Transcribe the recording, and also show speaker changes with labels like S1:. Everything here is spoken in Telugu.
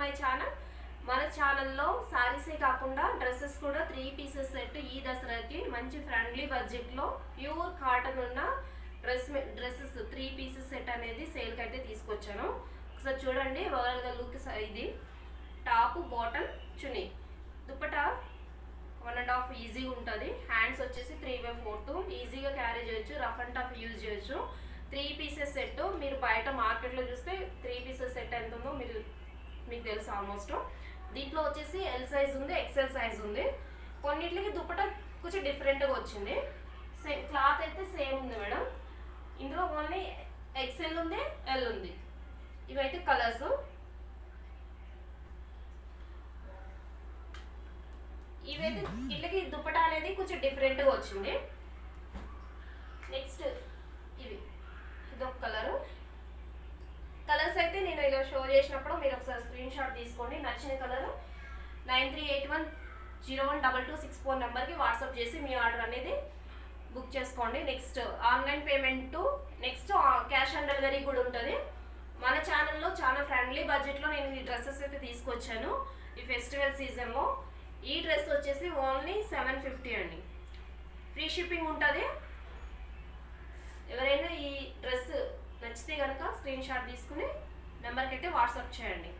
S1: My channel. మన ఛానల్లో సారీసే కాకుండా డ్రెస్సెస్ కూడా 3 పీసెస్ సెట్ ఈ దసరాకి మంచి ఫ్రెండ్లీ బడ్జెట్లో ప్యూర్ కాటన్ ఉన్న డ్రెస్సెస్ 3 పీసెస్ సెట్ అనేది సేల్కి అయితే తీసుకొచ్చాను. ఒకసారి చూడండి ఓవరాల్గా లుక్. ఇది టాప్, బాటమ్, చున్నీ, దుపట్టా 1.5 ఈజీగా ఉంటుంది. హ్యాండ్స్ వచ్చేసి 3/4 ఈజీగా క్యారీ చేయొచ్చు, రఫ్ అండ్ టఫ్ యూజ్ చేయొచ్చు. 3 పీసెస్ సెట్ మీరు బయట మార్కెట్లో చూస్తే 3 పీసెస్ సెట్ ఎంత ఉందో మీకు తెలుసు ఆల్మోస్ట్. దీంట్లో వచ్చేసి ఎల్ సైజ్ ఉంది, ఎక్సెల్ సైజ్ ఉంది. కొన్నిటికి దుపట్టా కొంచెం డిఫరెంట్గా వచ్చింది. సేమ్ క్లాత్ అయితే సేమ్ ఉంది మేడం. ఇందులో ఓన్లీ ఎక్సెల్ ఉంది, ఎల్ ఉంది. ఇవైతే కలర్స్. ఇవైతే ఇట్లకి దుపట్టా అనేది కొంచెం డిఫరెంట్గా వచ్చింది. నెక్స్ట్ ఇదొక కలరు. కలర్స్ అయితే నేను ఇలా షో చేసినప్పుడు మీరు ఒకసారి స్క్రీన్ షాట్ తీసుకోండి. నచ్చిన కలర్ 9381012264 నెంబర్కి వాట్సాప్ చేసి మీ ఆర్డర్ అనేది బుక్ చేసుకోండి. Next online payment, next cash on delivery కూడా ఉంటుంది. మన ఛానల్లో చాలా ఫ్రెండ్లీ బడ్జెట్లో నేను ఈ డ్రెస్సెస్ అయితే తీసుకొచ్చాను ఈ ఫెస్టివల్ సీజన్లో. ఈ డ్రెస్ వచ్చేసి ఓన్లీ 750 అండి. ఫ్రీ షిప్పింగ్ ఉంటుంది. ఎవరైనా ఈ డ్రెస్ నచ్చితే కనుక స్క్రీన్ షాట్ తీసుకుని నెంబర్కి అయితే వాట్సాప్ చేయండి.